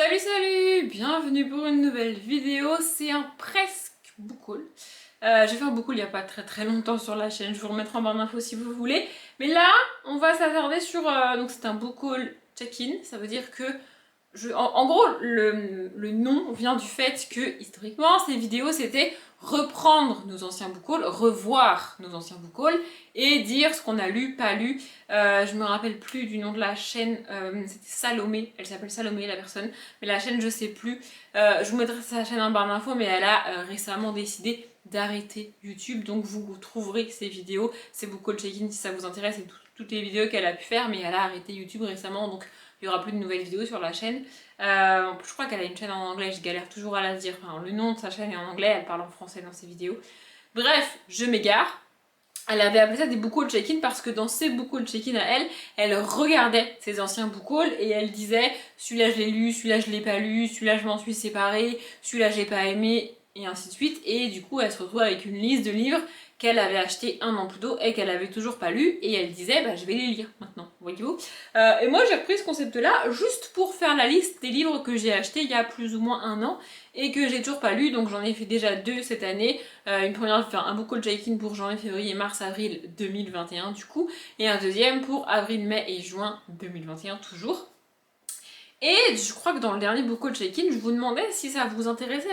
Salut salut, bienvenue pour une nouvelle vidéo, c'est un presque book haul. J'ai fait un book haul il n'y a pas très longtemps sur la chaîne, je vous remettrai en barre d'infos si vous voulez. Mais là, on va s'attarder sur... donc c'est un book haul check-in, ça veut dire que... en gros, le nom vient du fait que, historiquement, ces vidéos, c'était reprendre nos anciens book hauls, revoir nos anciens book hauls, et dire ce qu'on a lu, pas lu. Je me rappelle plus du nom de la chaîne, c'était Salomé, elle s'appelle Salomé la personne, mais la chaîne je sais plus. Je vous mettrai sa chaîne en barre d'infos, mais elle a récemment décidé d'arrêter YouTube, donc vous trouverez ses vidéos, ses book haul check-in si ça vous intéresse, et toutes les vidéos qu'elle a pu faire, mais elle a arrêté YouTube récemment, donc il n'y aura plus de nouvelles vidéos sur la chaîne. Je crois qu'elle a une chaîne en anglais, je galère toujours à la dire. Enfin, le nom de sa chaîne est en anglais, elle parle en français dans ses vidéos. Bref, je m'égare. Elle avait appelé ça des book haul check-in parce que dans ses book haul check-in à elle, elle regardait ses anciens book haul et elle disait celui-là je l'ai lu, celui-là je l'ai pas lu, celui-là je m'en suis séparée, celui-là j'ai pas aimé, et ainsi de suite. Et du coup, elle se retrouve avec une liste de livres qu'elle avait acheté un an plus tôt et qu'elle avait toujours pas lu, et elle disait bah je vais les lire maintenant, voyez-vous. Et moi j'ai repris ce concept là juste pour faire la liste des livres que j'ai achetés il y a plus ou moins un an et que j'ai toujours pas lu, donc j'en ai fait déjà deux cette année. Une première, enfin un book haul check-in pour janvier, février, mars, avril 2021 du coup, et un deuxième pour avril, mai et juin 2021 toujours. Et je crois que dans le dernier book haul check-in, je vous demandais si ça vous intéressait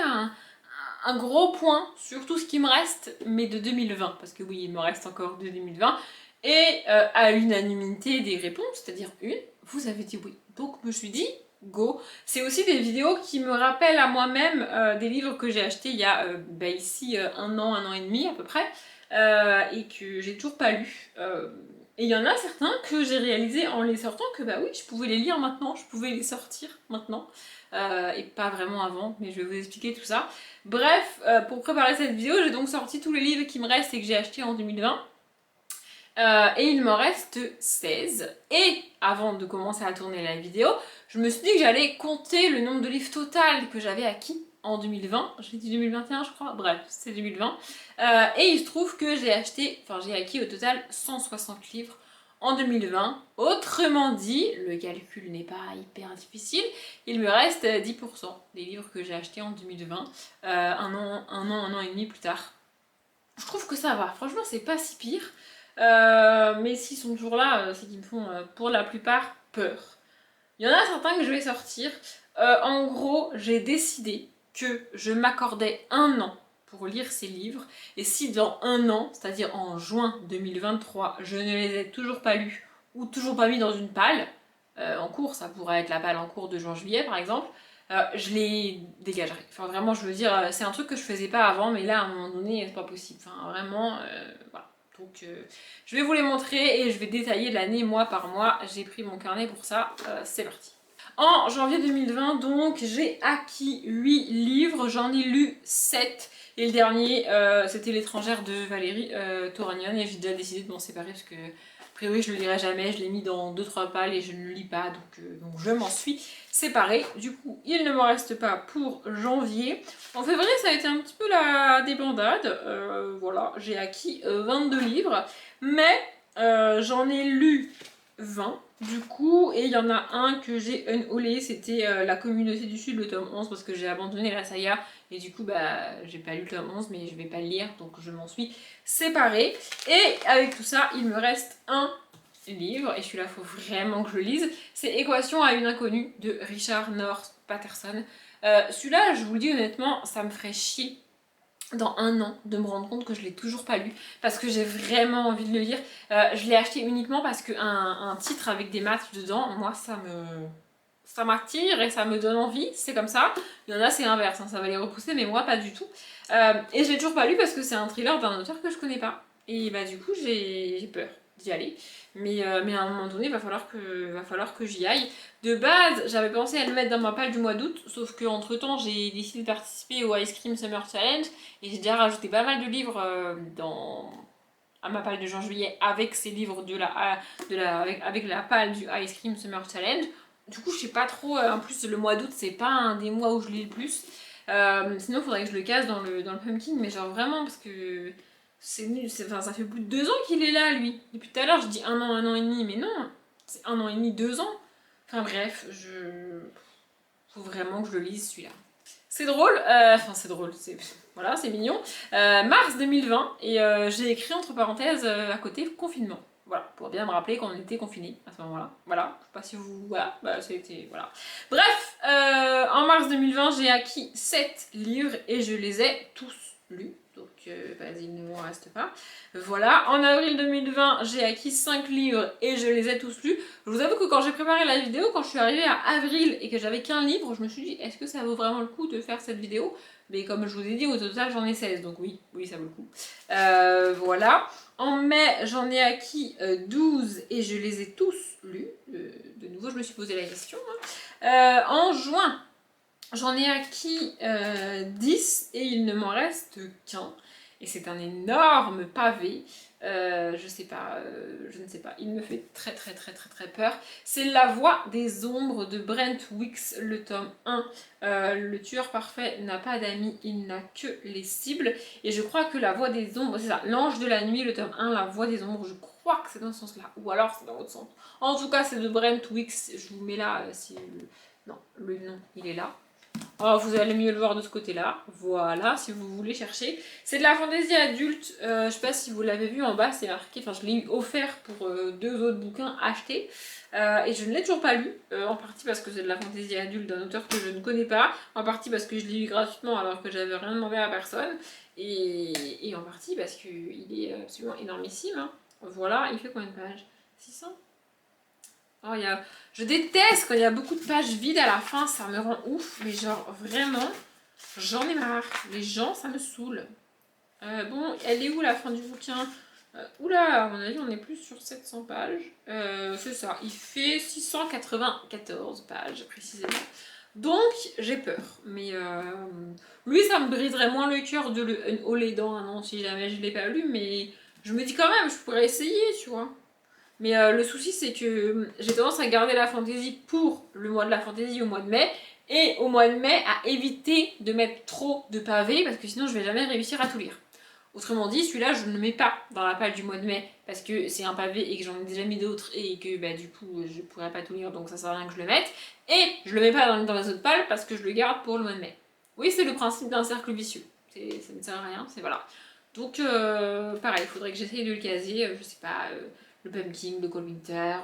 un gros point sur tout ce qui me reste, mais de 2020, parce que oui, il me reste encore de 2020, et à l'unanimité des réponses, c'est-à-dire une, vous avez dit oui. Donc je me suis dit, go. C'est aussi des vidéos qui me rappellent à moi-même des livres que j'ai achetés il y a ici un an et demi à peu près, et que j'ai toujours pas lu. Et il y en a certains que j'ai réalisé en les sortant que bah oui, je pouvais les lire maintenant, je pouvais les sortir maintenant. Et pas vraiment avant, mais je vais vous expliquer tout ça. Bref, pour préparer cette vidéo, j'ai donc sorti tous les livres qui me restent et que j'ai achetés en 2020. Et il m'en reste 16. Et avant de commencer à tourner la vidéo, je me suis dit que j'allais compter le nombre de livres total que j'avais acquis en 2020. J'ai dit 2021 je crois, bref, c'est 2020. Et il se trouve que j'ai acquis au total 160 livres en 2020. Autrement dit, le calcul n'est pas hyper difficile, il me reste 10% des livres que j'ai achetés en 2020, un an et demi plus tard. Je trouve que ça va, franchement c'est pas si pire. Mais s'ils sont toujours là, c'est qu'ils me font pour la plupart peur. Il y en a certains que je vais sortir. En gros, j'ai décidé que je m'accordais un an pour lire ces livres. Et si dans un an, c'est-à-dire en juin 2023, je ne les ai toujours pas lus ou toujours pas mis dans une palle, en cours, ça pourrait être la palle en cours de juin-juillet par exemple, je les dégagerai. Enfin vraiment, je veux dire, c'est un truc que je faisais pas avant, mais là à un moment donné, c'est pas possible. Enfin vraiment, voilà. Donc je vais vous les montrer et je vais détailler l'année mois par mois. J'ai pris mon carnet pour ça, c'est parti. En janvier 2020, donc, j'ai acquis 8 livres, j'en ai lu 7. Et le dernier, c'était L'étrangère de Valérie Toragnon. Et j'ai déjà décidé de m'en séparer parce que, a priori, je le lirai jamais. Je l'ai mis dans 2-3 palles et je ne le lis pas. Donc je m'en suis séparée. Du coup, il ne me reste pas pour janvier. En février, ça a été un petit peu la débandade. Voilà, j'ai acquis 22 livres. Mais j'en ai lu 20 du coup, et il y en a un que j'ai unhaulé, c'était La communauté du Sud, le tome 11, parce que j'ai abandonné la saga, et du coup, bah, j'ai pas lu le tome 11, mais je vais pas le lire, donc je m'en suis séparée. Et avec tout ça, il me reste un livre, et celui-là, faut vraiment que je le lise, c'est Équation à une inconnue, de Richard North Patterson. Celui-là, je vous le dis honnêtement, ça me ferait chier dans un an de me rendre compte que je l'ai toujours pas lu parce que j'ai vraiment envie de le lire. Je l'ai acheté uniquement parce qu'un un titre avec des maths dedans, moi ça m'attire et ça me donne envie, c'est comme ça. Il y en a c'est l'inverse, hein, ça va les repousser, mais moi pas du tout. Et je l'ai toujours pas lu parce que c'est un thriller d'un auteur que je connais pas. Et bah du coup j'ai peur d'y aller. Mais à un moment donné, il va falloir que j'y aille. De base, j'avais pensé à le mettre dans ma palle du mois d'août, sauf que entre temps, j'ai décidé de participer au Ice Cream Summer Challenge et j'ai déjà rajouté pas mal de livres à ma palle de juin-juillet avec ces livres avec la palle du Ice Cream Summer Challenge. Du coup, je sais pas trop. En plus, le mois d'août, c'est pas un des mois où je lis le plus. Sinon, il faudrait que je le casse dans le pumpkin, mais genre vraiment, parce que c'est nul. Enfin, ça fait plus de 2 ans qu'il est là, lui. Depuis tout à l'heure, je dis un an et demi, mais non, c'est un an et demi, 2 ans. Enfin bref, Faut vraiment que je le lise celui-là. C'est drôle, enfin c'est drôle, voilà, c'est mignon. Mars 2020, et j'ai écrit entre parenthèses à côté confinement. Voilà, pour bien me rappeler qu'on était confinés à ce moment-là. Voilà, je sais pas si vous... Voilà, bah c'était... Voilà. Bref, en mars 2020, j'ai acquis 7 livres et je les ai tous lus. Donc, vas-y, il ne m'en reste pas. Voilà, en avril 2020, j'ai acquis 5 livres et je les ai tous lus. Je vous avoue que quand j'ai préparé la vidéo, quand je suis arrivée à avril et que j'avais qu'un livre, je me suis dit, est-ce que ça vaut vraiment le coup de faire cette vidéo? Mais comme je vous ai dit, au total, j'en ai 16, donc oui, ça vaut le coup. Voilà. En mai, j'en ai acquis 12 et je les ai tous lus. De nouveau, je me suis posé la question. En juin, j'en ai acquis 10 et il ne m'en reste qu'un. Et c'est un énorme pavé. Je sais pas, je ne sais pas. Il me fait très peur. C'est La Voix des Ombres de Brent Weeks, le tome 1. Le tueur parfait n'a pas d'amis, il n'a que les cibles. Et je crois que La Voix des Ombres, c'est ça, L'Ange de la Nuit, le tome 1, La Voix des Ombres, je crois que c'est dans ce sens-là. Ou alors c'est dans l'autre sens. En tout cas, c'est de Brent Weeks. Je vous mets là, si... Non, le nom, il est là. Oh, vous allez mieux le voir de ce côté-là. Voilà, si vous voulez chercher. C'est de la fantaisie adulte. Je sais pas si vous l'avez vu en bas, c'est marqué. Enfin, je l'ai eu offert pour 2 autres bouquins achetés. Et je ne l'ai toujours pas lu. En partie parce que c'est de la fantaisie adulte d'un auteur que je ne connais pas. En partie parce que je l'ai eu gratuitement alors que j'avais rien demandé à personne. Et en partie parce qu'il est absolument énormissime. Hein. Voilà, il fait combien de pages? 600? Oh, je déteste quand il y a beaucoup de pages vides à la fin, ça me rend ouf, mais genre vraiment, j'en ai marre. Les gens, ça me saoule. Bon, elle est où la fin du bouquin? Oula, à mon avis, on est plus sur 700 pages. C'est ça, il fait 694 pages précisément. Donc, j'ai peur. Mais lui, ça me briserait moins le cœur de le haut les dents, non, si jamais je l'ai pas lu, mais je me dis quand même, je pourrais essayer, tu vois. Mais le souci, c'est que j'ai tendance à garder la fantaisie pour le mois de la fantaisie au mois de mai. Et au mois de mai, à éviter de mettre trop de pavés parce que sinon je vais jamais réussir à tout lire. Autrement dit, celui-là, je ne le mets pas dans la page du mois de mai parce que c'est un pavé et que j'en ai déjà mis d'autres et que bah, du coup je pourrais pas tout lire donc ça sert à rien que je le mette. Et je le mets pas dans les autres pales parce que je le garde pour le mois de mai. Oui, c'est le principe d'un cercle vicieux. Ça ne sert à rien, c'est voilà. Donc pareil, il faudrait que j'essaye de le caser, je sais pas. Le pumpkin, le cold winter,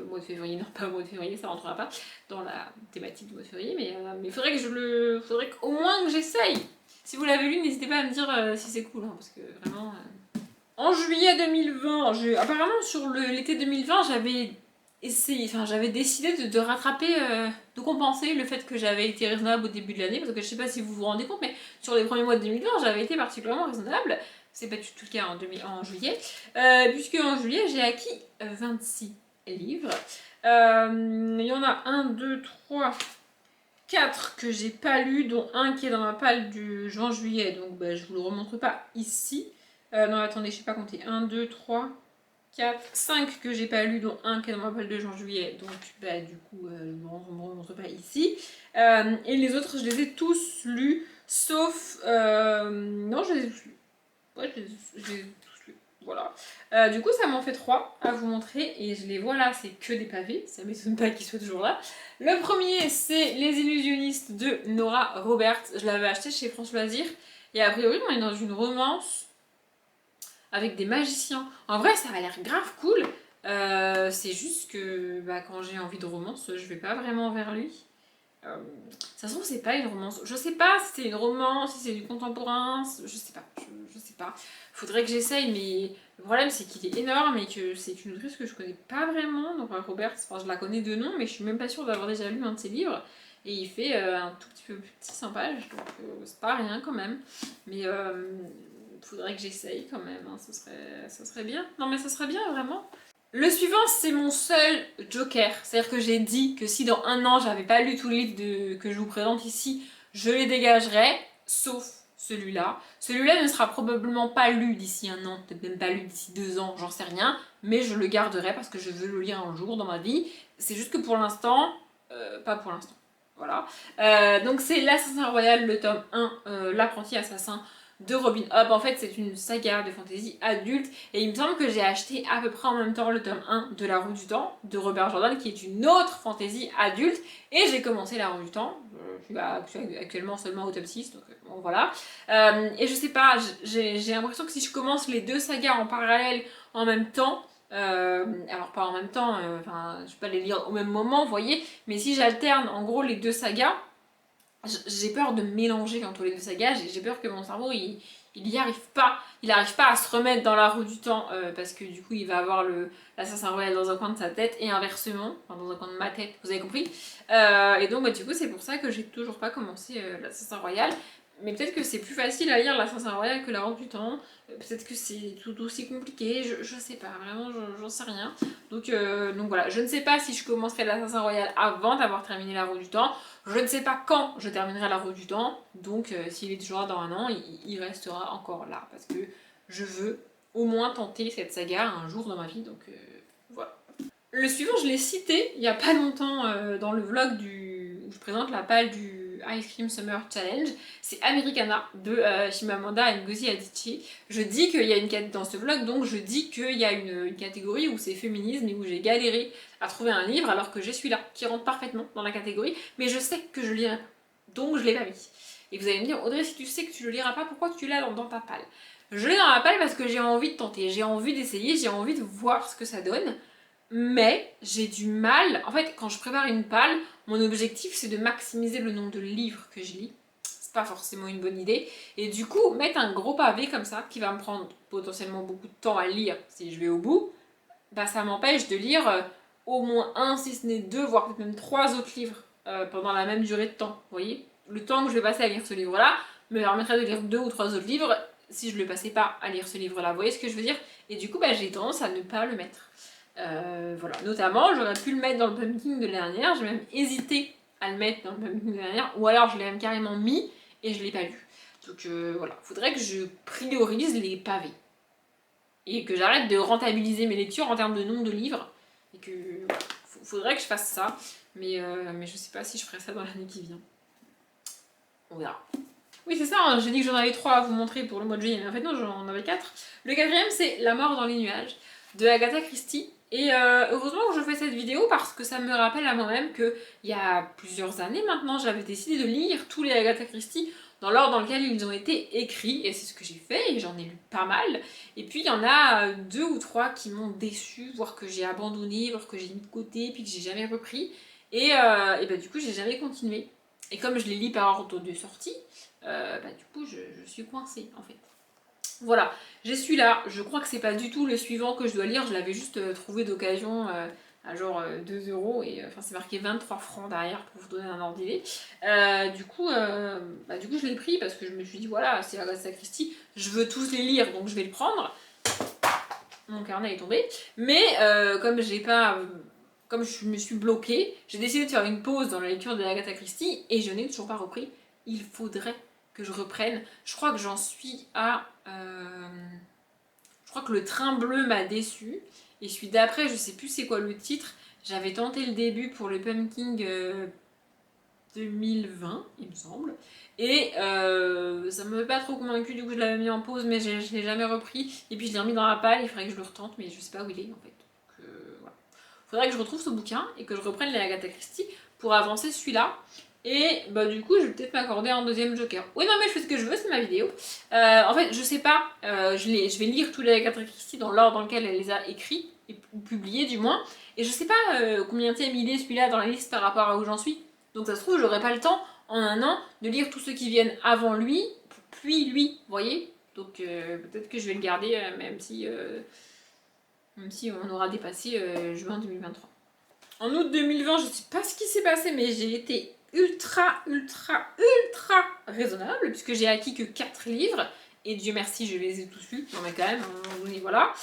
mois de février, non pas au mois de février, ça rentrera pas dans la thématique du mois de février, mais il faudrait que faudrait qu'au moins que j'essaye. Si vous l'avez lu, n'hésitez pas à me dire si c'est cool, hein, parce que vraiment... En juillet 2020, apparemment sur l'été 2020, j'avais essayé, enfin j'avais décidé de rattraper, de compenser le fait que j'avais été raisonnable au début de l'année, parce que je sais pas si vous vous rendez compte, mais sur les premiers mois de 2020, j'avais été particulièrement raisonnable. C'est pas du tout le cas en juillet, puisque en juillet j'ai acquis 26 livres. Il y en a 1, 2, 3, 4 que j'ai pas lu, dont un qui est dans ma palle du juin-juillet, donc bah, je vous le remontre pas ici. Non, attendez, je sais pas compter. 1, 2, 3, 4, 5 que j'ai pas lu, dont un qui est dans ma palle de juin-juillet, donc bah, du coup, je ne me remontre pas ici. Et les autres, je les ai tous lus, sauf. Non, je les ai tous lus. Ouais, je les ai tous lus. Voilà. Du coup, ça m'en fait 3 à vous montrer. Et je les vois là, c'est que des pavés. Ça m'étonne pas qu'ils soient toujours là. Le premier, c'est Les Illusionnistes de Nora Roberts. Je l'avais acheté chez France Loisirs. Et a priori, on est dans une romance avec des magiciens. En vrai, ça a l'air grave cool. C'est juste que bah, quand j'ai envie de romance, je vais pas vraiment vers lui. Ça se trouve, c'est pas une romance. Je sais pas si c'est une romance, si c'est du contemporain, je sais pas. Je sais pas. Faudrait que j'essaye, mais le problème c'est qu'il est énorme et que c'est une autrice que je connais pas vraiment. Donc, Robert, enfin, je la connais de nom, mais je suis même pas sûre d'avoir déjà lu un de ses livres. Et il fait un tout petit peu plus de 600 pages, donc c'est pas rien quand même. Mais faudrait que j'essaye quand même, hein. Ça serait bien. Non, mais ça serait bien vraiment. Le suivant, c'est mon seul joker. C'est-à-dire que j'ai dit que si dans un an, j'avais pas lu tous les livres que je vous présente ici, je les dégagerais, sauf celui-là. Celui-là ne sera probablement pas lu d'ici un an, peut-être même pas lu d'ici 2 ans, j'en sais rien, mais je le garderai parce que je veux le lire un jour dans ma vie. C'est juste que pour l'instant, pas pour l'instant. Voilà. Donc c'est L'Assassin Royal, le tome 1, L'Apprenti Assassin de Robin Hobb. En fait, c'est une saga de fantasy adulte et il me semble que j'ai acheté à peu près en même temps le tome 1 de La Roue du Temps de Robert Jordan, qui est une autre fantasy adulte, et j'ai commencé La Roue du Temps. Je suis actuellement seulement au tome 6, donc bon, voilà. Et je sais pas, j'ai l'impression que si je commence les deux sagas en parallèle en même temps, alors pas en même temps, enfin je vais pas les lire au même moment, vous voyez, mais si j'alterne en gros les deux sagas, j'ai peur de mélanger entre les deux sagas, j'ai peur que mon cerveau il y arrive pas, il arrive pas à se remettre dans La Roue du Temps parce que du coup il va avoir l'assassin royal dans un coin de sa tête et inversement, enfin dans un coin de ma tête, vous avez compris. Et donc bah, du coup c'est pour ça que j'ai toujours pas commencé l'assassin royal. Mais peut-être que c'est plus facile à lire l'Assassin Royal que La Roue du Temps. Peut-être que c'est tout aussi compliqué, je sais pas, vraiment j'en sais rien. Donc voilà, je ne sais pas si je commencerai l'Assassin Royal avant d'avoir terminé La Roue du Temps. Je ne sais pas quand je terminerai La Roue du Temps. Donc s'il est toujours là dans un an, il restera encore là. Parce que je veux au moins tenter cette saga un jour dans ma vie. Donc voilà. Le suivant, je l'ai cité il y a pas longtemps dans le vlog où je présente la page du Ice Cream Summer Challenge. C'est Americana de Chimamanda Ngozi Adichie. Je dis qu'il y a une catégorie dans ce vlog, donc je dis qu'il y a une catégorie où c'est féminisme et où j'ai galéré à trouver un livre alors que j'ai celui-là qui rentre parfaitement dans la catégorie, mais je sais que je lirai pas, donc je l'ai pas mis. Et vous allez me dire, Audrey, si tu sais que tu le liras pas, pourquoi tu l'as dans ta palle? Je l'ai dans ma palle parce que j'ai envie de tenter, j'ai envie d'essayer, j'ai envie de voir ce que ça donne. Mais j'ai du mal, en fait quand je prépare une palle, mon objectif c'est de maximiser le nombre de livres que je lis. C'est pas forcément une bonne idée. Et du coup, mettre un gros pavé comme ça, qui va me prendre potentiellement beaucoup de temps à lire si je vais au bout, bah ça m'empêche de lire au moins un, si ce n'est deux, voire peut-être même trois autres livres pendant la même durée de temps. Vous voyez? Le temps que je vais passer à lire ce livre-là me permettrait de lire deux ou trois autres livres si je ne le passais pas à lire ce livre-là. Vous voyez ce que je veux dire? Et du coup, bah, j'ai tendance à ne pas le mettre. Voilà. Notamment, j'aurais pu le mettre dans le pumpkin de l'année dernière, j'ai même hésité à le mettre dans le pumpkin de l'année dernière, ou alors je l'ai même carrément mis et je l'ai pas lu. Donc voilà, faudrait que je priorise les pavés. Et que j'arrête de rentabiliser mes lectures en termes de nombre de livres. Et que voilà, faudrait que je fasse ça. Mais je sais pas si je ferai ça dans l'année qui vient. On verra. Oui, c'est ça, hein, j'ai dit que j'en avais 3 à vous montrer pour le mois de juillet, mais en fait non, j'en avais 4. Le quatrième, c'est La mort dans les nuages de Agatha Christie. Et heureusement que je fais cette vidéo parce que ça me rappelle à moi-même qu'il y a plusieurs années maintenant, j'avais décidé de lire tous les Agatha Christie dans l'ordre dans lequel ils ont été écrits, et c'est ce que j'ai fait, et j'en ai lu pas mal. Et puis il y en a 2 ou 3 qui m'ont déçu, voire que j'ai abandonné, voire que j'ai mis de côté, puis que j'ai jamais repris. Et bah, du coup, j'ai jamais continué. Et comme je les lis par ordre de sortie, bah, du coup, je suis coincée en fait. Voilà, j'ai celui-là, je crois que c'est pas du tout le suivant que je dois lire, je l'avais juste trouvé d'occasion à genre 2 euros, et enfin c'est marqué 23 francs derrière pour vous donner un ordre d'idée. Du coup, je l'ai pris parce que je me suis dit voilà, c'est Agatha Christie, je veux tous les lire donc je vais le prendre. Mon carnet est tombé, mais comme j'ai pas. Comme je me suis bloquée, j'ai décidé de faire une pause dans la lecture de Agatha Christie et je n'ai toujours pas repris. Il faudrait que je reprenne. Je crois que j'en suis à... je crois que Le Train Bleu m'a déçu. Et celui d'après, je sais plus c'est quoi le titre. J'avais tenté le début pour le Pumpkin 2020, il me semble. Et ça me m'avait pas trop convaincu, du coup je l'avais mis en pause, mais je l'ai jamais repris. Et puis je l'ai remis dans la palle, il faudrait que je le retente, mais je sais pas où il est en fait. Donc voilà. Faudrait que je retrouve ce bouquin et que je reprenne les Agatha Christie pour avancer celui-là. Et bah du coup je vais peut-être m'accorder un deuxième joker. Oui non mais je fais ce que je veux, c'est ma vidéo. En fait je sais pas, je vais lire tous les Agatha Christie dans l'ordre dans lequel elle les a écrits, ou publiés du moins. Et je sais pas combien il est celui-là dans la liste par rapport à où j'en suis. Donc ça se trouve j'aurai pas le temps en un an de lire tous ceux qui viennent avant lui, puis lui, vous voyez. Donc peut-être que je vais le garder même si on aura dépassé juin 2023. En août 2020, je sais pas ce qui s'est passé, mais j'ai été ultra raisonnable, puisque j'ai acquis que 4 livres, et Dieu merci, je les ai tous lus, non mais quand même, voilà.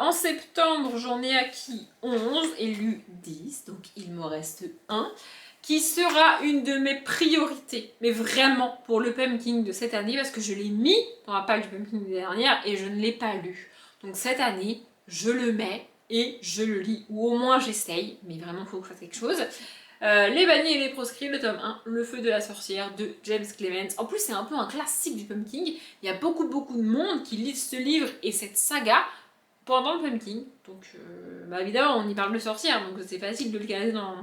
En septembre, j'en ai acquis 11 et lu 10, donc il me reste 1, qui sera une de mes priorités, mais vraiment pour le Pumpkin de cette année, parce que je l'ai mis dans la palle du Pumpkin de l'année dernière et je ne l'ai pas lu. Donc cette année, je le mets et je le lis, ou au moins j'essaye, mais vraiment il faut que je fasse quelque chose. Les bannis et les proscrits, le tome 1, Le feu de la sorcière de James Clemens. En plus, c'est un peu un classique du Pumpkin. Il y a beaucoup de monde qui lit ce livre et cette saga pendant le Pumpkin. Donc, bah évidemment, on y parle de sorcière, donc c'est facile de le caser dans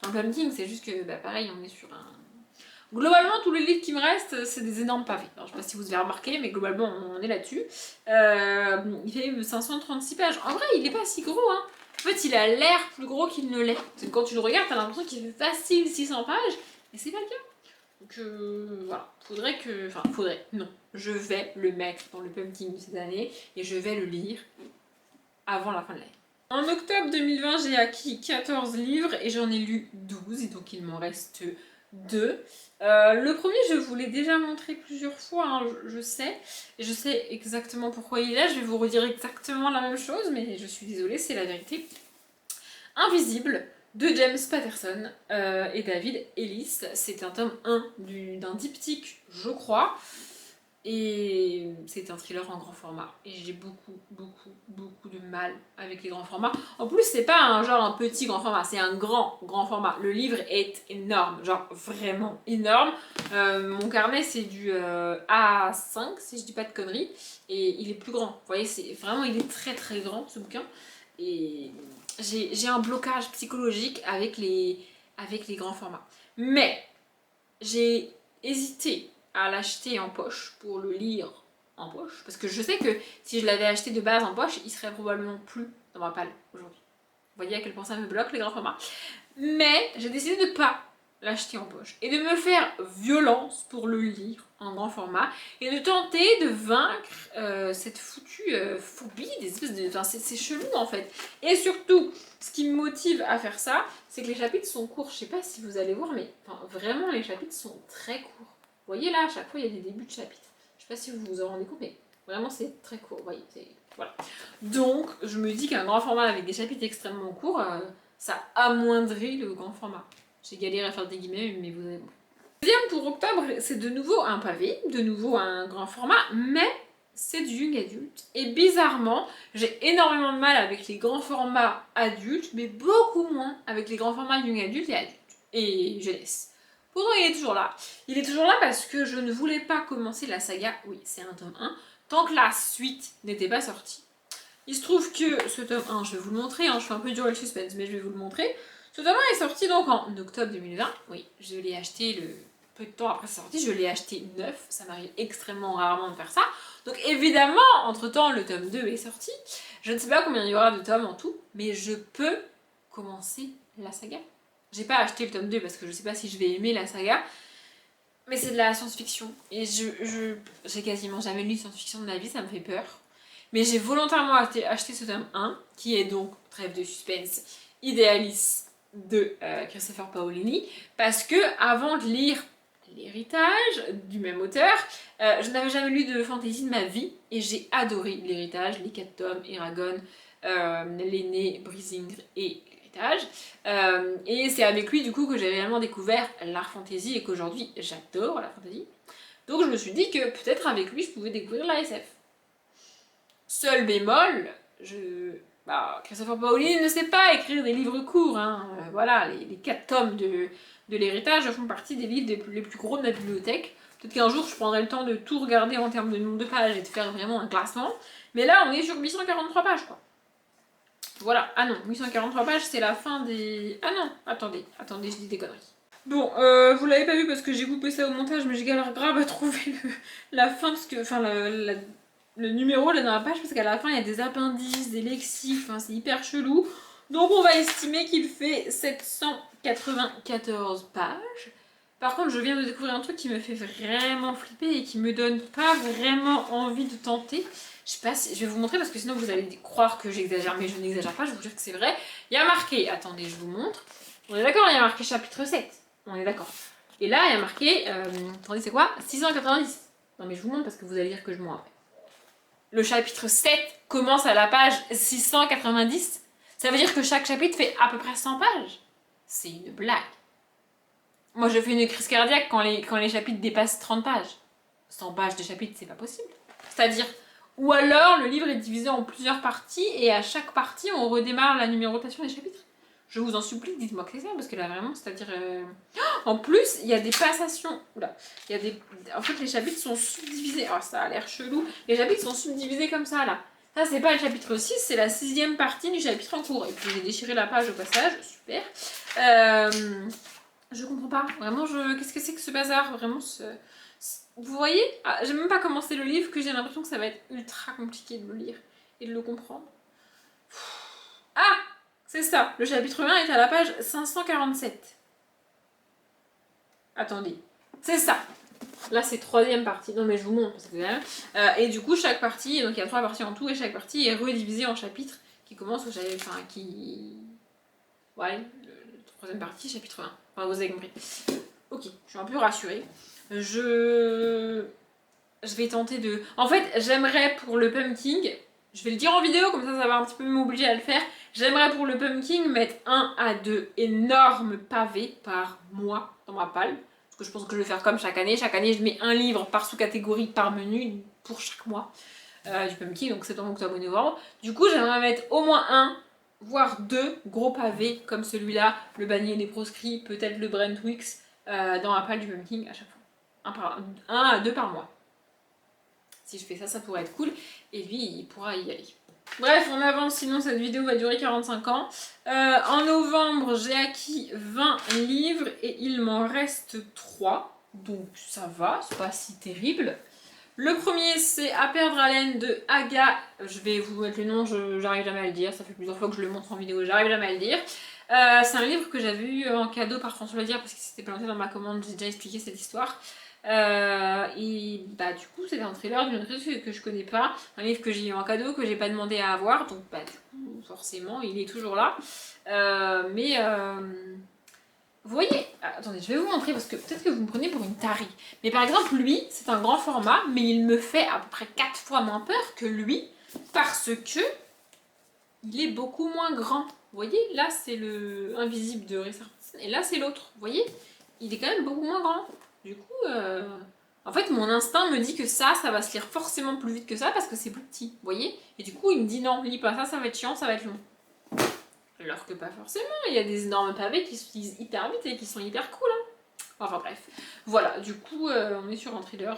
le Pumpkin. C'est juste que, bah pareil, on est sur un... Globalement, tous les livres qui me restent, c'est des énormes pavés. Alors, je sais pas si vous avez remarqué, mais globalement, on est là-dessus. Il fait 536 pages. En vrai, il est pas si gros, hein. En fait, il a l'air plus gros qu'il ne l'est. Quand tu le regardes, t'as l'impression qu'il fait facile 600 pages, et c'est pas le cas. Donc voilà, faudrait que... Enfin, non. Je vais le mettre dans le Pumpkin de cette année, et je vais le lire avant la fin de l'année. En octobre 2020, j'ai acquis 14 livres, et j'en ai lu 12, et donc il m'en reste 2. Le premier, je vous l'ai déjà montré plusieurs fois, hein, je sais. Et je sais exactement pourquoi il est là. Je vais vous redire exactement la même chose, mais je suis désolée, c'est la vérité. Invisible, de James Patterson et David Ellis. C'est un tome 1 d'un diptyque, je crois. Et c'est un thriller en grand format. Et j'ai beaucoup de mal avec les grands formats. En plus, c'est pas un petit grand format, c'est un grand format. Le livre est énorme, genre vraiment énorme. Mon carnet, c'est du A5, si je dis pas de conneries. Et il est plus grand. Vous voyez, c'est vraiment, il est très grand, ce bouquin. Et j'ai un blocage psychologique avec les grands formats. Mais j'ai hésité à l'acheter en poche pour le lire en poche, parce que je sais que si je l'avais acheté de base en poche, il serait probablement plus dans ma palle aujourd'hui. Vous voyez à quel point ça me bloque les grands formats. Mais j'ai décidé de ne pas l'acheter en poche et de me faire violence pour le lire en grand format et de tenter de vaincre cette foutue phobie des espèces de... Enfin, c'est chelou en fait. Et surtout, ce qui me motive à faire ça, c'est que les chapitres sont courts. Je sais pas si vous allez voir, mais enfin, vraiment les chapitres sont très courts. Vous voyez là, à chaque fois il y a des débuts de chapitres. Je sais pas si vous vous en rendez compte, mais vraiment c'est très court. Vous voyez, voilà. Donc je me dis qu'un grand format avec des chapitres extrêmement courts, ça amoindrit le grand format. J'ai galéré à faire des guillemets, mais vous avez compris. Deuxième pour octobre, c'est de nouveau un pavé, de nouveau un grand format, mais c'est du young adulte. Et bizarrement, j'ai énormément de mal avec les grands formats adultes, mais beaucoup moins avec les grands formats young adulte et adultes. Et jeunesse. Pourtant, il est toujours là. Il est toujours là parce que je ne voulais pas commencer la saga, oui, c'est un tome 1, tant que la suite n'était pas sortie. Il se trouve que ce tome 1, je vais vous le montrer, hein, je fais un peu durer le suspense, mais je vais vous le montrer. Ce tome 1 est sorti donc en octobre 2020. Oui, je l'ai acheté peu de temps après sa sortie, je l'ai acheté neuf. Ça m'arrive extrêmement rarement de faire ça. Donc évidemment, entre-temps, le tome 2 est sorti. Je ne sais pas combien il y aura de tomes en tout, mais je peux commencer la saga. J'ai pas acheté le tome 2 parce que je sais pas si je vais aimer la saga. Mais c'est de la science-fiction. Et j'ai quasiment jamais lu de science-fiction de ma vie, ça me fait peur. Mais j'ai volontairement acheté ce tome 1, qui est donc, trêve de suspense, Idealis de Christopher Paolini, parce que avant de lire L'Héritage du même auteur, je n'avais jamais lu de fantasy de ma vie, et j'ai adoré L'Héritage, les 4 tomes, Eragon, l'aîné, Brisingr et L'Héritage. Et c'est avec lui du coup que j'ai réellement découvert l'art fantasy et qu'aujourd'hui j'adore la fantasy. Donc je me suis dit que peut-être avec lui je pouvais découvrir la SF. Seul bémol, Christopher Paolini ne sait pas écrire des livres courts. Hein. Voilà, les 4 tomes de l'Héritage font partie des livres les plus gros de ma bibliothèque. Peut-être qu'un jour je prendrai le temps de tout regarder en termes de nombre de pages et de faire vraiment un classement. Mais là on est sur 843 pages quoi. Voilà, ah non, 843 pages c'est la fin des... Ah non, attendez, je dis des conneries. Bon, vous l'avez pas vu parce que j'ai coupé ça au montage, mais j'ai galère grave à trouver la fin parce que... Enfin, le numéro là dans la page parce qu'à la fin il y a des appendices, des lexiques, enfin c'est hyper chelou. Donc on va estimer qu'il fait 794 pages. Par contre je viens de découvrir un truc qui me fait vraiment flipper et qui me donne pas vraiment envie de tenter. Je sais pas si... Je vais vous montrer parce que sinon vous allez croire que j'exagère, mais je n'exagère pas, je vous jure que c'est vrai. Il y a marqué, attendez je vous montre. On est d'accord, il y a marqué chapitre 7. On est d'accord. Et là il y a marqué, attendez c'est quoi 690. Non mais je vous montre parce que vous allez dire que je mens après. Le chapitre 7 commence à la page 690. Ça veut dire que chaque chapitre fait à peu près 100 pages. C'est une blague. Moi, je fais une crise cardiaque quand les chapitres dépassent 30 pages. 100 pages de chapitre, c'est pas possible. C'est-à-dire, ou alors le livre est divisé en plusieurs parties et à chaque partie, on redémarre la numérotation des chapitres. Je vous en supplie, dites-moi que c'est ça, parce que là vraiment, c'est-à-dire... En plus, il y a des passations... Oula, il y a des... En fait, les chapitres sont subdivisés. Oh, ça a l'air chelou. Les chapitres sont subdivisés comme ça, là. Ça, c'est pas le chapitre 6, c'est la 6e partie du chapitre en cours. Et puis, j'ai déchiré la page au passage. Super. Je comprends pas. Vraiment, qu'est-ce que c'est que ce bazar? Vraiment, vous voyez? J'ai même pas commencé le livre, que j'ai l'impression que ça va être ultra compliqué de le lire et de le comprendre. Ah! C'est ça, le chapitre 1 est à la page 547. Attendez, c'est ça. Là, c'est 3e partie. Non, mais je vous montre. Parce que, et du coup, chaque partie, donc il y a 3 parties en tout, et chaque partie est redivisée en chapitres qui commencent au chapitre... Enfin, qui... Ouais, la 3e partie, chapitre 1. Enfin, vous avez compris. Ok, je suis un peu rassurée. Je vais tenter de... En fait, j'aimerais pour le pumpkin... Je vais le dire en vidéo, comme ça va un petit peu m'obliger à le faire. J'aimerais pour le pumpkin mettre 1 à 2 énormes pavés par mois dans ma palle. Parce que je pense que je vais faire comme chaque année. Chaque année, je mets un livre par sous-catégorie, par menu, pour chaque mois du pumpkin, donc septembre, octobre et novembre. Du coup, j'aimerais mettre au moins 1, voire 2 gros pavés comme celui-là, le Bannier des proscrits, peut-être le Brentwix, dans ma palle du pumpkin à chaque fois. 1 à 2 par mois. Si je fais ça, ça pourrait être cool. Et lui, il pourra y aller. Bref, on avance, sinon cette vidéo va durer 45 ans. En novembre, j'ai acquis 20 livres et il m'en reste 3. Donc ça va, c'est pas si terrible. Le premier, c'est À perdre haleine de Aga. Je vais vous mettre le nom, j'arrive jamais à le dire. Ça fait plusieurs fois que je le montre en vidéo, j'arrive jamais à le dire. C'est un livre que j'avais eu en cadeau par François Ledière parce qu'il s'était planté dans ma commande, j'ai déjà expliqué cette histoire. Et bah du coup c'était un thriller d'une autrice que je connais pas, un livre que j'ai eu en cadeau, que j'ai pas demandé à avoir, donc bah du coup forcément il est toujours là. Vous voyez, attendez, je vais vous montrer parce que peut-être que vous me prenez pour une tarie. Mais par exemple lui, c'est un grand format, mais il me fait à peu près 4 fois moins peur que lui, parce que il est beaucoup moins grand. Vous voyez, là c'est le Invisible de Ray Sarpenson, et là c'est l'autre. Vous voyez, il est quand même beaucoup moins grand. Du coup, en fait, mon instinct me dit que ça va se lire forcément plus vite que ça parce que c'est plus petit, vous voyez? Et du coup, il me dit non, lis pas ça, ça va être chiant, ça va être long. Alors que pas forcément, il y a des énormes pavés qui se lisent hyper vite et qui sont hyper cool. Hein. Enfin bref, voilà, du coup, on est sur un thriller,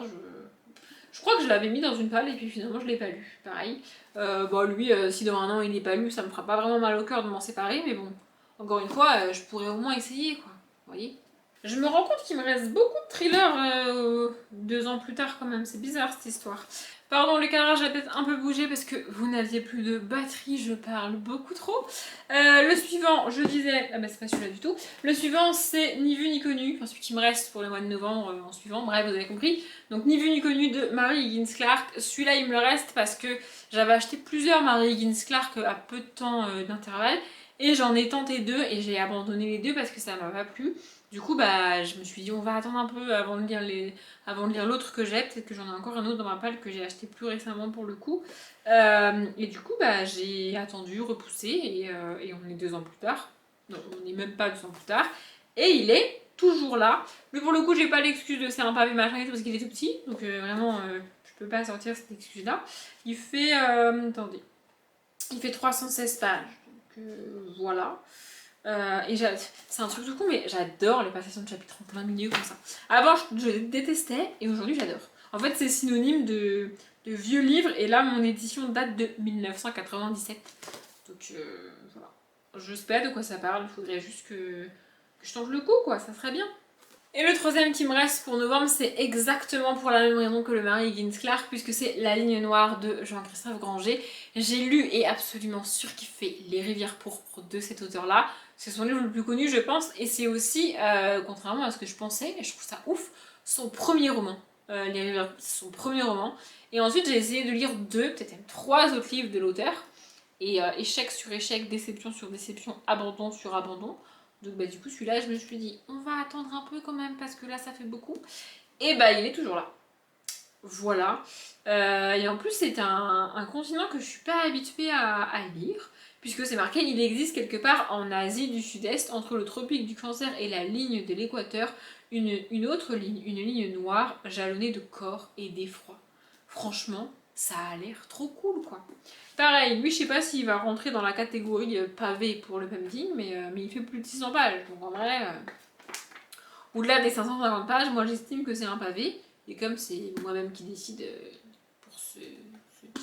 je crois que je l'avais mis dans une palle et puis finalement je l'ai pas lu, pareil. Bon, lui, si dans un an il n'est pas lu, ça me fera pas vraiment mal au cœur de m'en séparer, mais bon, encore une fois, je pourrais au moins essayer, quoi, vous voyez? Je me rends compte qu'il me reste beaucoup de thrillers 2 ans plus tard quand même, c'est bizarre cette histoire. Pardon, le cadrage a peut-être un peu bougé parce que vous n'aviez plus de batterie, je parle beaucoup trop. Le suivant, je disais... Ah bah c'est pas celui-là du tout. Le suivant c'est Ni vu ni connu, enfin celui qui me reste pour le mois de novembre en suivant, bref vous avez compris. Donc Ni vu ni connu de Mary Higgins Clark, celui-là il me le reste parce que j'avais acheté plusieurs Mary Higgins Clark à peu de temps d'intervalle. Et j'en ai tenté 2 et j'ai abandonné les 2 parce que ça m'a pas plu. Du coup, bah, je me suis dit, on va attendre un peu avant de lire l'autre que j'ai. Peut-être que j'en ai encore un autre dans ma palle que j'ai acheté plus récemment pour le coup. Et du coup, bah, j'ai attendu, repoussé, et on est 2 ans plus tard. Non, on n'est même pas 2 ans plus tard. Et il est toujours là. Mais pour le coup, j'ai pas l'excuse de c'est un pavé machin et tout parce qu'il est tout petit. Donc vraiment, je peux pas sortir cette excuse-là. Il fait... attendez. Il fait 316 pages. Donc voilà. Et c'est un truc tout con, mais j'adore les passations de chapitres en plein milieu comme ça. Avant, je détestais et aujourd'hui, j'adore. En fait, c'est synonyme de vieux livres et là, mon édition date de 1997. Donc voilà. Je sais pas de quoi ça parle, il faudrait juste que je change le coup, quoi, ça serait bien. Et le troisième qui me reste pour novembre, c'est exactement pour la même raison que le Mary Higgins Clark, puisque c'est La Ligne Noire de Jean-Christophe Granger. J'ai lu et absolument surkiffé Les Rivières pourpres de cet auteur-là. C'est son livre le plus connu, je pense, et c'est aussi, contrairement à ce que je pensais, et je trouve ça ouf, son premier roman. Les Rivières, c'est son premier roman. Et ensuite, j'ai essayé de lire 2, peut-être même 3 autres livres de l'auteur. Et échec sur échec, déception sur déception, abandon sur abandon. Donc bah du coup celui-là je me suis dit on va attendre un peu quand même parce que là ça fait beaucoup. Et bah il est toujours là. Voilà. Et en plus c'est un continent que je suis pas habituée à lire. Puisque c'est marqué il existe quelque part en Asie du Sud-Est entre le tropique du Cancer et la ligne de l'équateur une autre ligne, une ligne noire jalonnée de corps et d'effroi. Franchement, ça a l'air trop cool quoi. Pareil, lui je sais pas s'il va rentrer dans la catégorie pavé pour le pumpkin, mais il fait plus de 600 pages, donc en vrai, au-delà des 550 pages, moi j'estime que c'est un pavé, et comme c'est moi-même qui décide pour ce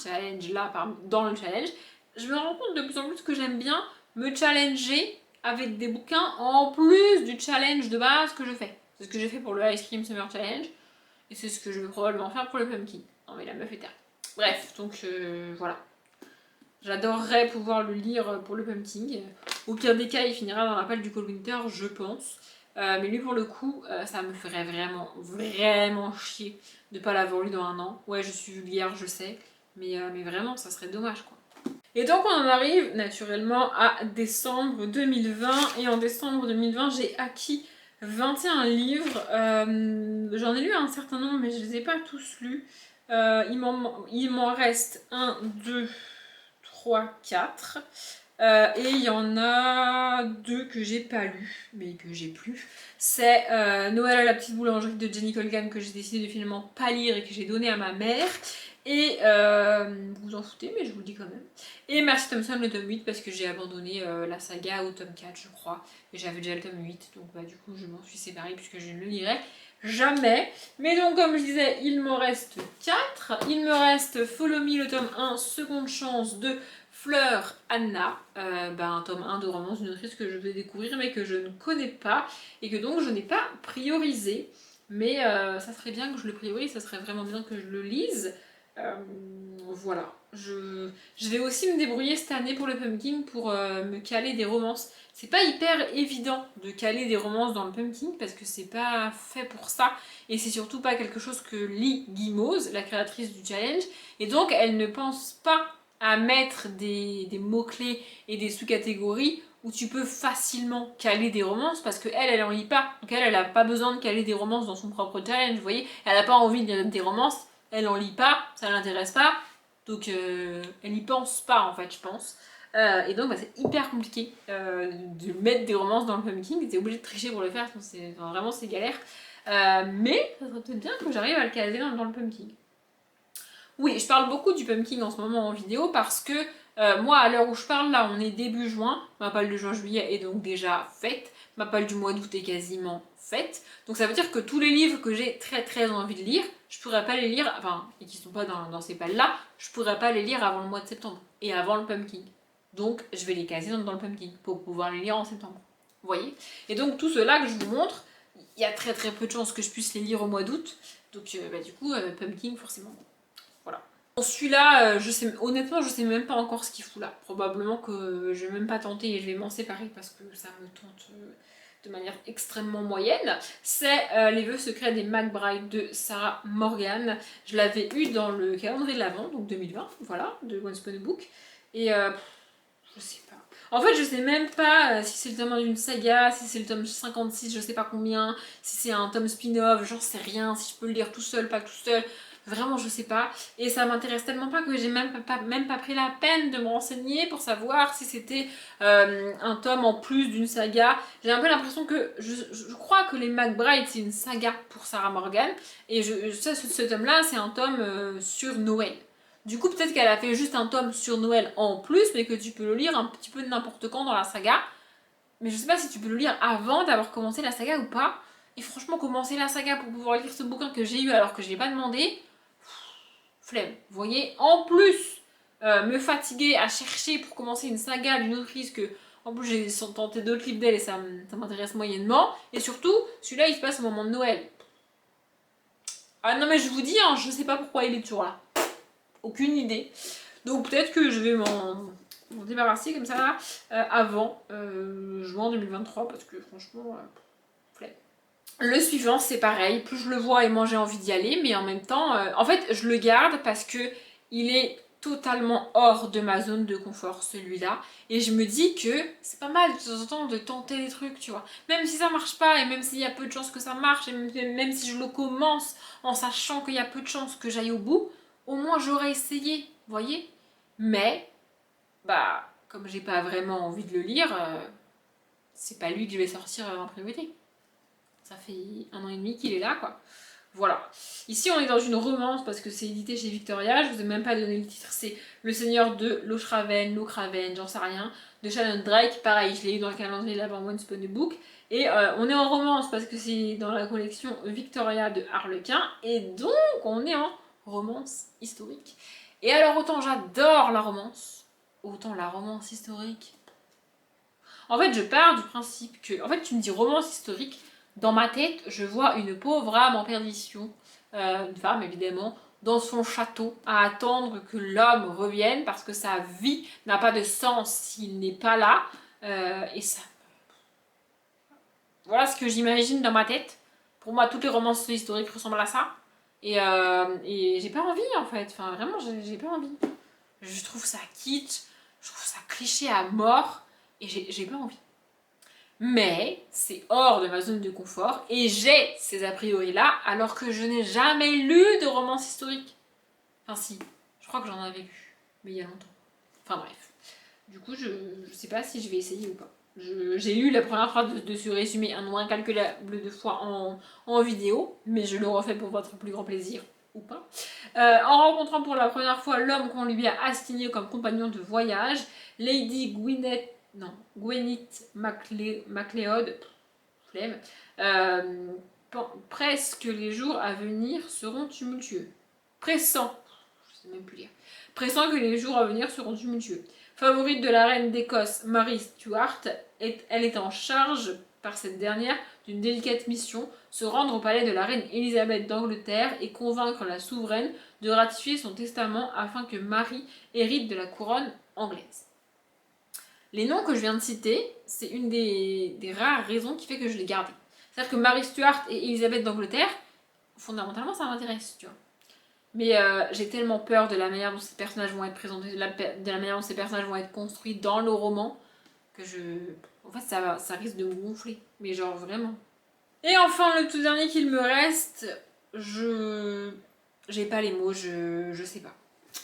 challenge-là, dans le challenge, je me rends compte de plus en plus que j'aime bien me challenger avec des bouquins en plus du challenge de base que je fais. C'est ce que j'ai fait pour le Ice Cream Summer Challenge, et c'est ce que je vais probablement faire pour le pumpkin. Non mais la meuf est terre. Bref, donc voilà. J'adorerais pouvoir le lire pour le pumpkin. Au pire des cas, il finira dans la palle du Cold Winter, je pense. Mais lui, pour le coup, ça me ferait vraiment, vraiment chier de pas l'avoir lu dans un an. Ouais, je suis vulgaire, je sais. Mais vraiment, ça serait dommage, quoi. Et donc, on en arrive naturellement à décembre 2020. Et en décembre 2020, j'ai acquis 21 livres. J'en ai lu un certain nombre, mais je les ai pas tous lus. Il m'en reste 1, 2, 3, 4. Et il y en a 2 que j'ai pas lu, mais que j'ai plus. C'est Noël à la petite boulangerie de Jenny Colgan que j'ai décidé de finalement pas lire et que j'ai donné à ma mère. Et vous vous en foutez, mais je vous le dis quand même. Et Merci Thompson, le tome 8, parce que j'ai abandonné la saga au tome 4, je crois. Et j'avais déjà le tome 8, donc bah, du coup je m'en suis séparée puisque je ne le lirai jamais. Mais donc, comme je disais, il m'en reste 4. Il me reste Follow Me, le tome 1, Seconde Chance de Fleur Anna, un tome 1 de romance d'une autrice que je vais découvrir mais que je ne connais pas et que donc je n'ai pas priorisé. Mais ça serait bien que je le priorise, ça serait vraiment bien que je le lise. Voilà. Je vais aussi me débrouiller cette année pour le pumpkin pour me caler des romances. C'est pas hyper évident de caler des romances dans le pumpkin parce que c'est pas fait pour ça et c'est surtout pas quelque chose que lit Guimauze, la créatrice du challenge, et donc elle ne pense pas à mettre des mots-clés et des sous-catégories où tu peux facilement caler des romances parce qu'elle en lit pas. Donc elle a pas besoin de caler des romances dans son propre challenge, vous voyez. Elle a pas envie de lire des romances, elle en lit pas, ça l'intéresse pas. Donc elle n'y pense pas en fait, je pense. Et donc c'est hyper compliqué de mettre des romances dans le pumpkin. T'es obligé de tricher pour le faire, vraiment c'est galère. Mais ça serait peut-être bien que j'arrive à le caser dans le pumpkin. Oui, je parle beaucoup du pumpkin en ce moment en vidéo parce que moi, à l'heure où je parle, là, on est début juin. Ma palle de juin-juillet est donc déjà faite. Ma palle du mois d'août est quasiment faite. Donc ça veut dire que tous les livres que j'ai très très envie de lire, je pourrais pas les lire, enfin, et qui sont pas dans ces pales-là, je pourrais pas les lire avant le mois de septembre et avant le pumpkin. Donc je vais les caser dans le pumpkin pour pouvoir les lire en septembre. Vous voyez? Et donc tout cela que je vous montre, il y a très très peu de chances que je puisse les lire au mois d'août. Donc du coup, pumpkin forcément. Voilà. Celui-là, honnêtement, je sais même pas encore ce qu'il fout là. Probablement que je vais même pas tenter et je vais m'en séparer parce que ça me tente de manière extrêmement moyenne. C'est Les vœux secrets des McBride de Sarah Morgan. Je l'avais eu dans le calendrier de l'Avent, donc 2020, voilà, de Once Upon a Book. Et je sais pas. En fait, je sais même pas si c'est le tome 1 d'une saga, si c'est le tome 56, je sais pas combien, si c'est un tome spin-off, j'en sais rien, si je peux le lire tout seul, pas tout seul. Vraiment, je sais pas. Et ça m'intéresse tellement pas que j'ai même pas pris la peine de me renseigner pour savoir si c'était un tome en plus d'une saga. J'ai un peu l'impression que je crois que les McBride c'est une saga pour Sarah Morgan. Et ce tome-là, c'est un tome sur Noël. Du coup, peut-être qu'elle a fait juste un tome sur Noël en plus, mais que tu peux le lire un petit peu n'importe quand dans la saga. Mais je sais pas si tu peux le lire avant d'avoir commencé la saga ou pas. Et franchement, commencer la saga pour pouvoir lire ce bouquin que j'ai eu alors que je l'ai pas demandé, flemme. Vous voyez, en plus, me fatiguer à chercher pour commencer une saga d'une autrice que, en plus, j'ai tenté d'autres livres d'elle et ça m'intéresse moyennement. Et surtout, celui-là, il se passe au moment de Noël. Ah non, mais je vous dis, hein, je sais pas pourquoi il est toujours là. Aucune idée. Donc peut-être que je vais m'en débarrasser comme ça avant juin 2023 parce que franchement, flemme. Le suivant, c'est pareil, plus je le vois et moins j'ai envie d'y aller, mais en même temps, en fait, je le garde parce que il est totalement hors de ma zone de confort, celui-là. Et je me dis que c'est pas mal de temps en temps de tenter des trucs, tu vois. Même si ça marche pas, et même s'il y a peu de chances que ça marche, et même si je le commence en sachant qu'il y a peu de chances que j'aille au bout, au moins j'aurais essayé, vous voyez. Mais, comme j'ai pas vraiment envie de le lire, c'est pas lui que je vais sortir en priorité. Ça fait 1 an et demi qu'il est là, quoi. Voilà. Ici, on est dans une romance parce que c'est édité chez Victoria. Je vous ai même pas donné le titre. C'est Le Seigneur de Lochraven, j'en sais rien, de Shannon Drake. Pareil, je l'ai eu dans le calendrier de l'Avent Once Upon a Book. Et on est en romance parce que c'est dans la collection Victoria de Harlequin. Et donc, on est en romance historique. Et alors, autant j'adore la romance, autant la romance historique. En fait, je pars du principe que, en fait, tu me dis romance historique, dans ma tête, je vois une pauvre âme en perdition, une femme évidemment, dans son château, à attendre que l'homme revienne parce que sa vie n'a pas de sens s'il n'est pas là. Et ça, voilà ce que j'imagine dans ma tête. Pour moi, toutes les romances historiques ressemblent à ça. Et j'ai pas envie en fait. Enfin, vraiment, j'ai pas envie. Je trouve ça kitsch, je trouve ça cliché à mort, et j'ai pas envie. Mais c'est hors de ma zone de confort et j'ai ces a priori là alors que je n'ai jamais lu de romance historique. Enfin si, je crois que j'en avais lu, mais il y a longtemps. Enfin bref. Du coup je sais pas si je vais essayer ou pas. J'ai lu la première phrase de ce résumé un nombre incalculable de fois en vidéo, mais je le refais pour votre plus grand plaisir ou pas. En rencontrant pour la première fois l'homme qu'on lui a assigné comme compagnon de voyage, Lady Gwyneth MacLeod, flemme, presque les jours à venir seront tumultueux. Pressant, je sais même plus lire. Pressant que les jours à venir seront tumultueux. Favorite de la reine d'Écosse, Mary Stuart, elle est en charge par cette dernière d'une délicate mission, se rendre au palais de la reine Elisabeth d'Angleterre et convaincre la souveraine de ratifier son testament afin que Marie hérite de la couronne anglaise. Les noms que je viens de citer, c'est une des rares raisons qui fait que je les garde. C'est-à-dire que Mary Stuart et Elisabeth d'Angleterre, fondamentalement, ça m'intéresse, tu vois. Mais j'ai tellement peur de la manière dont ces personnages vont être présentés, de la manière dont ces personnages vont être construits dans le roman, que je... En fait, ça risque de me gonfler. Mais genre, vraiment. Et enfin, le tout dernier qu'il me reste, j'ai pas les mots, je sais pas.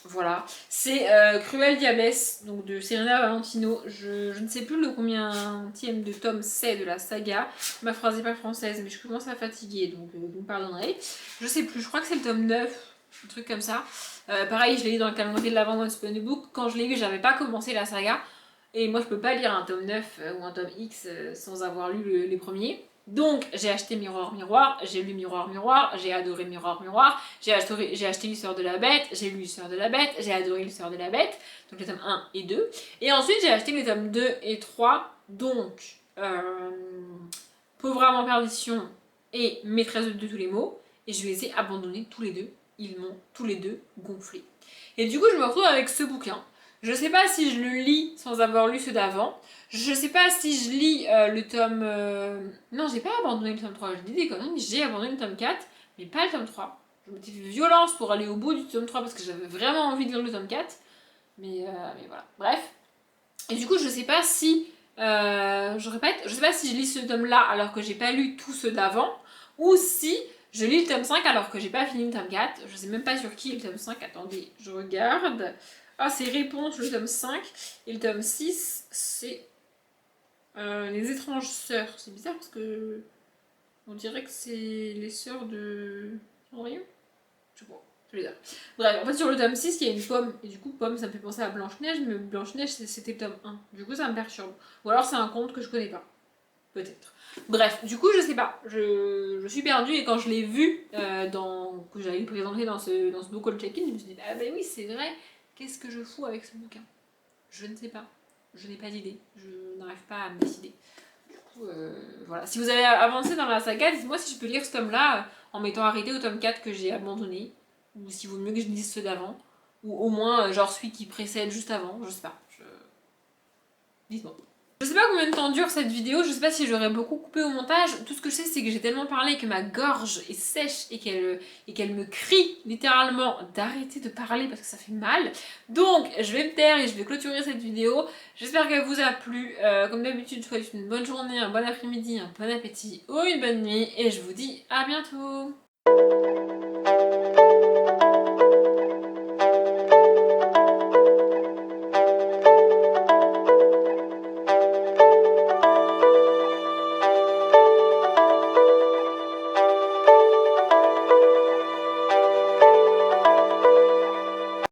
Voilà, c'est Cruel Diablesse, donc de Serena Valentino. Je ne sais plus le combienième de tome c'est de la saga. Ma phrase n'est pas française, mais je commence à fatiguer, donc vous me pardonnerez. Je sais plus, je crois que c'est le tome 9, un truc comme ça. Pareil, je l'ai lu dans le calendrier de l'Avent Once Upon a Book. Quand je l'ai lu, j'avais pas commencé la saga. Et moi, je peux pas lire un tome 9 ou un tome X sans avoir lu les premiers. Donc j'ai acheté Miroir Miroir, j'ai lu Miroir Miroir, j'ai adoré Miroir Miroir, j'ai acheté l'histoire de la bête, j'ai lu l'histoire de la bête, j'ai adoré l'histoire de la bête, donc les tomes 1 et 2. Et ensuite j'ai acheté les tomes 2 et 3, donc Pauvre âme en perdition et Maîtresse de tous les maux, et je les ai abandonnés tous les deux, ils m'ont tous les deux gonflé. Et du coup je me retrouve avec ce bouquin. Je sais pas si je le lis sans avoir lu ceux d'avant. Je sais pas si je lis le tome... Non, j'ai pas abandonné le tome 3, je dis des conneries, j'ai abandonné le tome 4, mais pas le tome 3. Je m'étais fait violence pour aller au bout du tome 3 parce que j'avais vraiment envie de lire le tome 4. Mais voilà, bref. Et du coup, je sais pas si... je répète, je sais pas si je lis ce tome-là alors que j'ai pas lu tous ceux d'avant, ou si je lis le tome 5 alors que j'ai pas fini le tome 4. Je sais même pas sur qui est le tome 5. Attendez, je regarde. Ah, c'est Réponse, le tome 5. Et le tome 6, c'est Les étranges sœurs. C'est bizarre parce que on dirait que c'est les sœurs de Cendrillon. Je sais pas. C'est bizarre. Bref, en fait, sur le tome 6, il y a une pomme. Et du coup, pomme, ça me fait penser à Blanche-Neige. Mais Blanche-Neige, c'était le tome 1. Du coup, ça me perturbe. Ou alors, c'est un conte que je connais pas. Peut-être. Bref, du coup, je sais pas. Je suis perdue. Et quand je l'ai vu, que j'avais présenté dans ce book haul check-in, je me suis dit, ah bah oui, c'est vrai. Qu'est-ce que je fous avec ce bouquin? Je ne sais pas. Je n'ai pas d'idée. Je n'arrive pas à me décider. Du coup, voilà. Si vous avez avancé dans la saga, dites-moi si je peux lire ce tome-là en m'étant arrêté au tome 4 que j'ai abandonné. Ou s'il vaut mieux que je lise ceux d'avant. Ou au moins, genre celui qui précède juste avant. Je sais pas. Dites-moi. Je sais pas combien de temps dure cette vidéo, je sais pas si j'aurais beaucoup coupé au montage. Tout ce que je sais, c'est que j'ai tellement parlé que ma gorge est sèche et qu'elle me crie littéralement d'arrêter de parler parce que ça fait mal. Donc je vais me taire et je vais clôturer cette vidéo. J'espère qu'elle vous a plu. Comme d'habitude, je vous souhaite une bonne journée, un bon après-midi, un bon appétit ou une bonne nuit. Et je vous dis à bientôt.